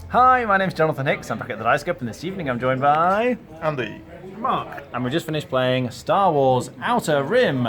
Hi, my name's Jonathan Hicks. I'm back at the Dice Cup, and this evening I'm joined by Andy. Mark. And we just finished playing Star Wars Outer Rim,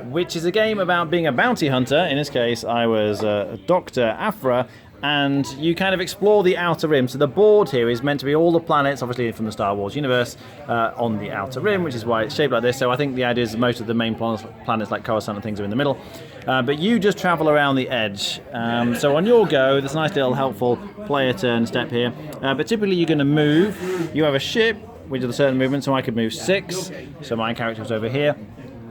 which is a game about being a bounty hunter. In this case, I was Dr. Afra, and you kind of explore the Outer Rim. So the board here is meant to be all the planets, obviously from the Star Wars universe, on the Outer Rim, which is why it's shaped like this. So I think the idea is most of the main planets like Coruscant and things are in the middle. But you just travel around the edge. So on your go, there's a nice little helpful player turn step here. But typically you're going to move. You have a ship, which is a certain movement, so I could move 6. So my character was over here.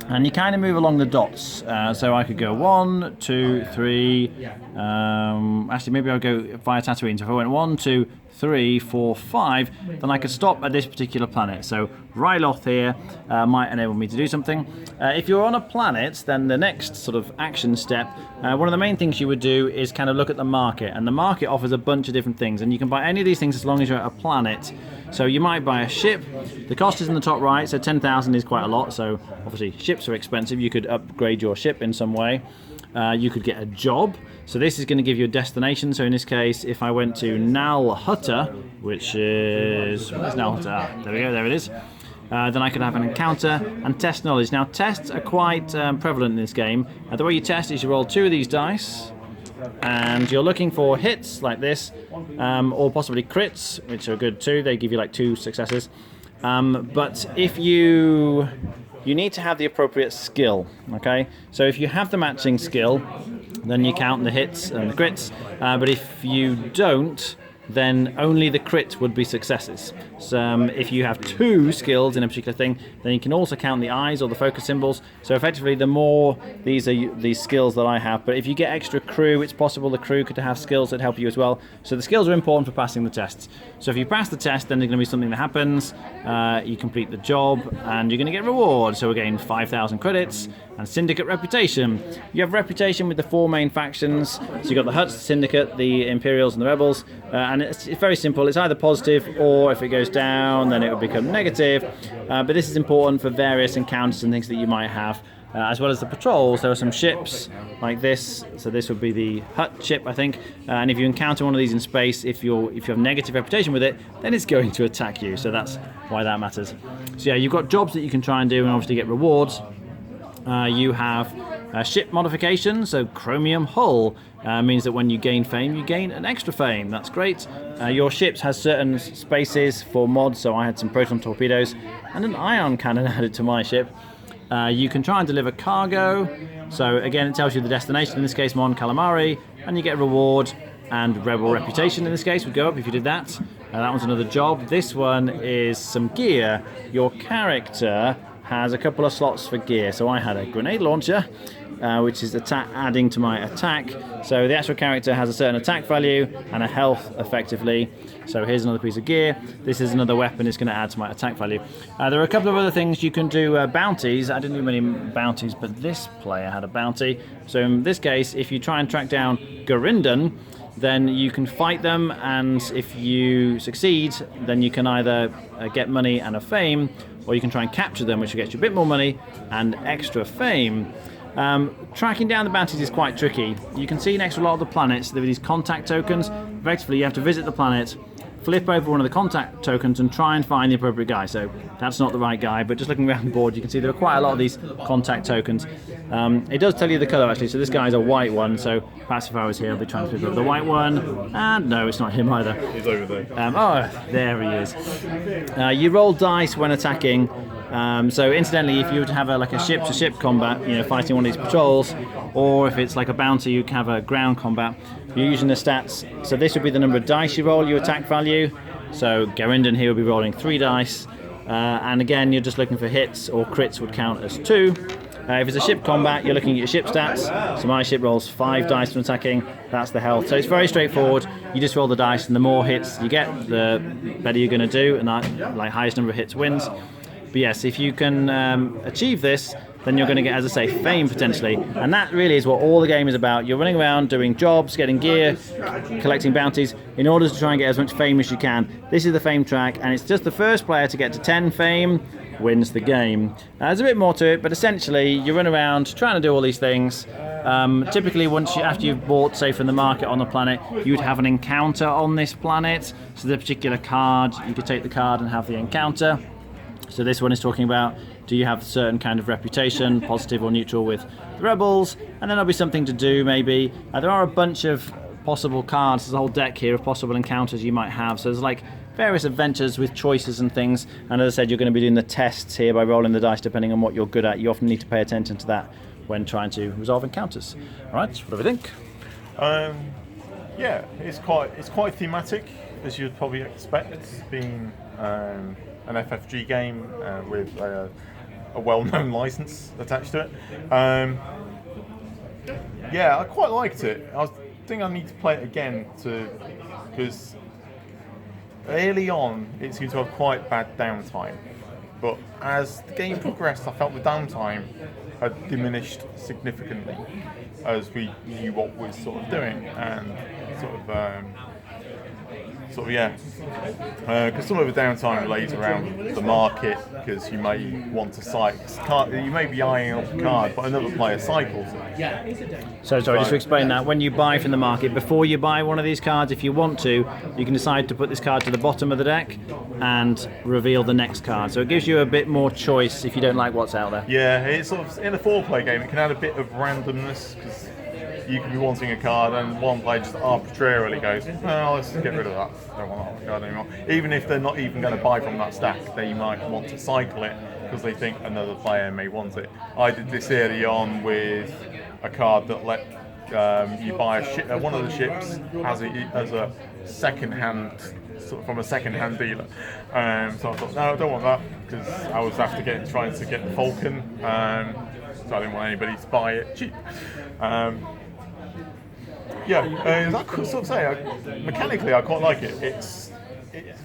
And you kind of move along the dots. So I could go 1, 2, 3. Actually, maybe I'll go via Tatooine. So if I went 1, 2, 3, 4, 5, then I could stop at this particular planet. So Ryloth here might enable me to do something. If you're on a planet, then the next sort of action step, one of the main things you would do is kind of look at the market. And the market offers a bunch of different things. And you can buy any of these things as long as you're at a planet. So you might buy a ship. The cost is in the top right, so 10,000 is quite a lot. So obviously ships are expensive. You could upgrade your ship in some way. You could get a job. So this is going to give you a destination. So in this case, if I went to Nal Hutta, which is... Where's Nal Hutta? Ah, there we go, there it is. Then I could have an encounter and test knowledge. Now tests are quite prevalent in this game. The way you test is you roll 2 of these dice, and you're looking for hits like this, or possibly crits, which are good too. They give you like 2 successes. But if you need to have the appropriate skill, okay? So if you have the matching skill, then you count the hits and the crits. But if you don't, then only the crit would be successes. So if you have 2 skills in a particular thing, then you can also count the eyes or the focus symbols. So effectively, the more these are these skills that I have. But if you get extra crew, it's possible the crew could have skills that help you as well. So the skills are important for passing the tests. So if you pass the test, then there's going to be something that happens. You complete the job, and you're going to get reward. So again, 5,000 credits and Syndicate reputation. You have reputation with the 4 main factions. So you've got the Hutts, the Syndicate, the Imperials, and the Rebels. And it's very simple. It's either positive, or if it goes down, then it will become negative. But this is important for various encounters and things that you might have, as well as the patrols. There are some ships like this. So this would be the Hutt ship, I think. And if you encounter one of these in space, if you have negative reputation with it, then it's going to attack you. So that's why that matters. So yeah, you've got jobs that you can try and do, and obviously get rewards. You have ship modification, so chromium hull means that when you gain fame, you gain an extra fame. That's great. Your ships has certain spaces for mods, so I had some proton torpedoes and an ion cannon added to my ship. You can try and deliver cargo, so again it tells you the destination, in this case Mon Calamari, and you get a reward, and rebel reputation in this case would go up if you did that. That one's another job. This one is some gear. Your character has a couple of slots for gear. So I had a grenade launcher, which is adding to my attack. So the actual character has a certain attack value and a health effectively. So here's another piece of gear. This is another weapon. It's going to add to my attack value. There are a couple of other things you can do. Bounties. I didn't do many bounties, but this player had a bounty. So in this case, if you try and track down Garindan, then you can fight them, and if you succeed, then you can either get money and a fame, or you can try and capture them, which will get you a bit more money and extra fame. Tracking down the bounties is quite tricky. You can see next to a lot of the planets there are these contact tokens. Effectively, you have to visit the planet, flip over one of the contact tokens, and try and find the appropriate guy. So that's not the right guy, but just looking around the board, you can see there are quite a lot of these contact tokens. It does tell you the colour actually, so this guy is a white one, so perhaps if I was here I'd be trying to flip over the white one, and no, it's not him either. He's over there. Oh, there he is. You roll dice when attacking. So incidentally, if you were to have a ship-to-ship combat, fighting one of these patrols, or if it's like a bounty, you can have a ground combat, you're using the stats. So this would be the number of dice you roll, your attack value. So Garindan here will be rolling 3 dice. And again, you're just looking for hits, or crits would count as 2. If it's a ship combat, you're looking at your ship stats. So my ship rolls 5 dice when attacking. That's the health. So it's very straightforward. You just roll the dice, and the more hits you get, the better you're going to do. And that, highest number of hits wins. But yes, if you can achieve this, then you're going to get, as I say, fame potentially. And that really is what all the game is about. You're running around doing jobs, getting gear, collecting bounties in order to try and get as much fame as you can. This is the fame track, and it's just the first player to get to 10 fame wins the game. There's a bit more to it, but essentially you run around trying to do all these things. Typically, after you've bought, say, from the market on the planet, you would have an encounter on this planet. So the particular card, you could take the card and have the encounter. So this one is talking about, do you have a certain kind of reputation, positive or neutral, with the rebels? And then there'll be something to do, maybe. There are a bunch of possible cards. There's a whole deck here of possible encounters you might have. So there's like various adventures with choices and things. And as I said, you're going to be doing the tests here by rolling the dice depending on what you're good at. You often need to pay attention to that when trying to resolve encounters. All right, what do we think? Yeah, it's quite thematic, as you'd probably expect, being an FFG game with a well-known license attached to it. Yeah, I quite liked it. I think I need to play it again because early on it seemed to have quite bad downtime, but as the game progressed, I felt the downtime had diminished significantly as we knew what we're sort of doing, and because some of the downtime relates around the market, because you may want to you may be eyeing up a card, but another player cycles it. So sorry, just to explain that, when you buy from the market, before you buy one of these cards, if you want to, you can decide to put this card to the bottom of the deck and reveal the next card. So it gives you a bit more choice if you don't like what's out there. Yeah, it's sort of, in a 4-player game, it can add a bit of randomness, because you can be wanting a card and one player just arbitrarily goes, well, let's get rid of that, I don't want that card anymore. Even if they're not even going to buy from that stack, they might want to cycle it because they think another player may want it. I did this early on with a card that let you buy one of the ships as a second-hand, from a second-hand dealer. So I thought, no, I don't want that, because I was trying to get the Falcon, so I didn't want anybody to buy it cheap. I could sort of say, mechanically I quite like it. It's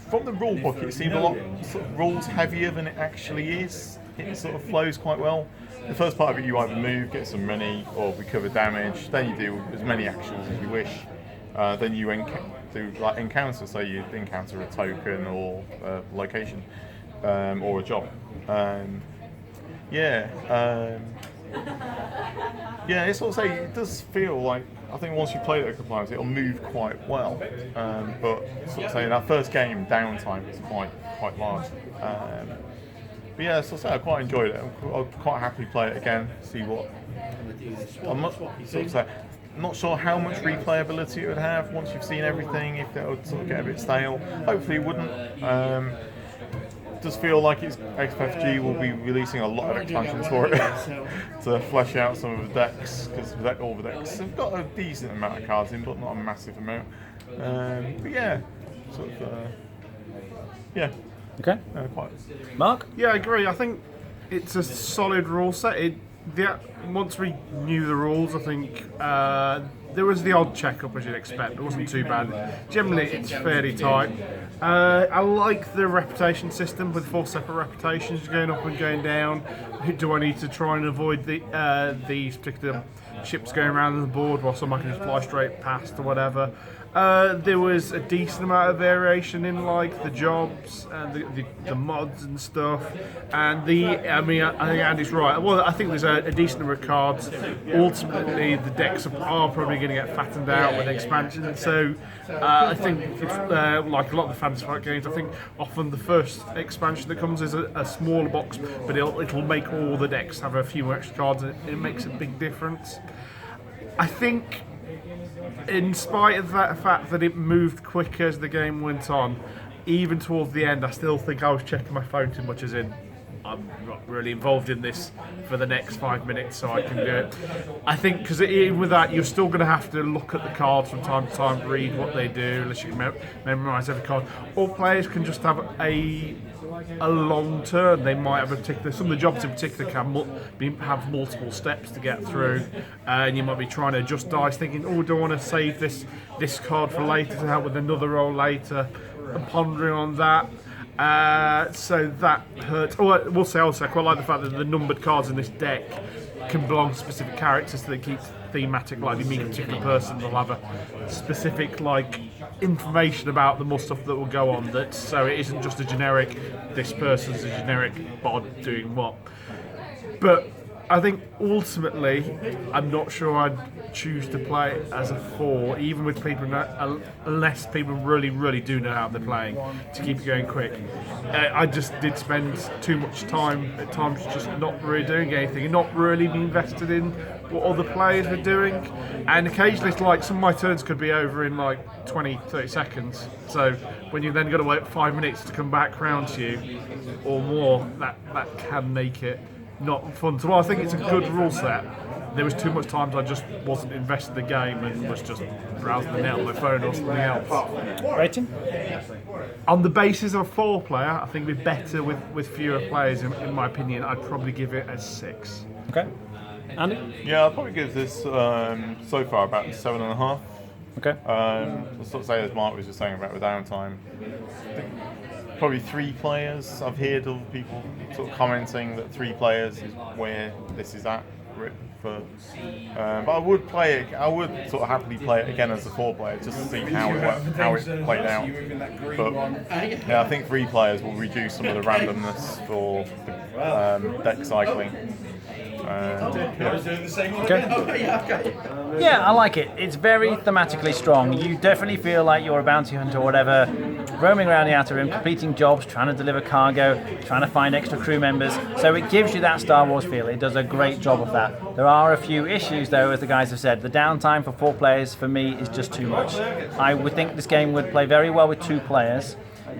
from the rule book, it seemed a lot sort of rules heavier than it actually is. It sort of flows quite well. The first part of it, you either move, get some money, or recover damage. Then you do as many actions as you wish. Then you do like encounters, so you encounter a token or a location or a job. It's sort of say it does feel like, I think once you play it a couple times, it'll move quite well. But sort of saying that first game downtime is quite large. But yeah, so I quite enjoyed it. I'll quite happily play it again. See what I'm not sure how much replayability it would have once you've seen everything. If it would sort of get a bit stale, hopefully it wouldn't. Does feel like XFFG will be releasing a lot of expansions for it to flesh out some of the decks, because all the decks have got a decent amount of cards in, but not a massive amount. Okay. Quite. Mark? Yeah, I agree. I think it's a solid rule set. Once we knew the rules, I think there was the odd check-up, as you'd expect. It wasn't too bad. Generally, it's fairly tight. I like the reputation system with 4 separate reputations going up and going down. Do I need to try and avoid these particular ships going around the board while some I can just fly straight past or whatever? There was a decent amount of variation in like the jobs and the mods and stuff, and I think Andy's right. Well, I think there's a decent number of cards. Ultimately, the decks are probably going to get fattened out with expansion. So I think it's, like a lot of the Fantasy Flight games, I think often the first expansion that comes is a smaller box, but it'll make all the decks have a few more extra cards, and it makes a big difference. I think, in spite of that fact that it moved quicker as the game went on, even towards the end, I still think I was checking my phone too much, as in, I'm not really involved in this for the next 5 minutes, so I can do it. I think, because even with that, you're still going to have to look at the cards from time to time, read what they do, unless you can memorise every card. Or players can just have a long turn. They might have some of the jobs in particular can have multiple steps to get through, and you might be trying to adjust dice, thinking, oh, do I want to save this card for later to help with another roll later, and pondering on that. So that hurts. Oh, I will say also, I quite like the fact that the numbered cards in this deck can belong to specific characters, so they keep thematic. Like you meet a particular person, they'll have a specific information about them or stuff that will go on. That so it isn't just a generic. This person's a generic bod doing what. But I think ultimately, I'm not sure I'd choose to play it as a 4, even with people unless people really do know how they're playing to keep it going quick. I just did spend too much time at times just not really doing anything and not really being invested in what other players were doing. And occasionally, it's like some of my turns could be over in like 20-30 seconds. So when you then got to wait 5 minutes to come back round to you or more, that can make it not fun. So while I think it's a good rule set, there was too much times I just wasn't invested in the game and was just browsing the net on my phone or something else. Rating? On the basis of a 4-player, I think we're better with fewer players. In my opinion, I'd probably give it a 6. Okay. Andy? Yeah, I'll probably give this so far about 7.5. Okay. I'll sort of say as Mark was just saying about the downtime. I think probably 3 players. I've heard of people sort of commenting that 3 players is where this is at. But I would play it. I would sort of happily play it again as a 4-player just to see how it played out. But yeah, I think 3 players will reduce some of the randomness for the deck cycling. Yeah, I like it. It's very thematically strong. You definitely feel like you're a bounty hunter or whatever, roaming around the Outer Rim, completing jobs, trying to deliver cargo, trying to find extra crew members. So it gives you that Star Wars feel. It does a great job of that. There are a few issues, though, as the guys have said. The downtime for 4 players, for me, is just too much. I would think this game would play very well with 2 players.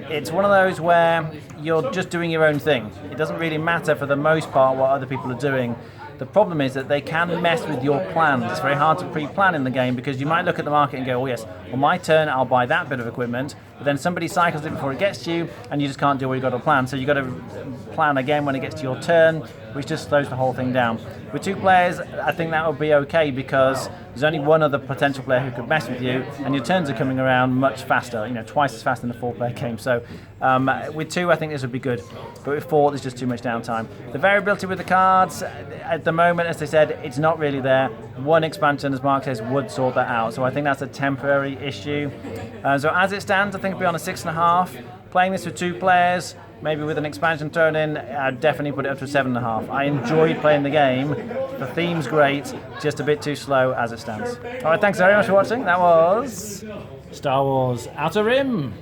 It's one of those where you're just doing your own thing. It doesn't really matter for the most part what other people are doing. The problem is that they can mess with your plans. It's very hard to pre-plan in the game because you might look at the market and go, oh yes, on my turn I'll buy that bit of equipment, but then somebody cycles it before it gets to you and you just can't do what you've got to plan. So you've got to plan again when it gets to your turn, which just slows the whole thing down. With 2 players, I think that would be okay because there's only one other potential player who could mess with you and your turns are coming around much faster, twice as fast in a 4-player game. So with 2, I think this would be good. But with 4, there's just too much downtime. The variability with the cards, at the moment, as they said, it's not really there. One expansion, as Mark says, would sort that out. So I think that's a temporary issue. So as it stands, I think it'll be on a 6.5. Playing this with 2 players, maybe with an expansion thrown in, I'd definitely put it up to 7.5. I enjoyed playing the game. The theme's great, just a bit too slow as it stands. All right, thanks very much for watching. That was Star Wars Outer Rim.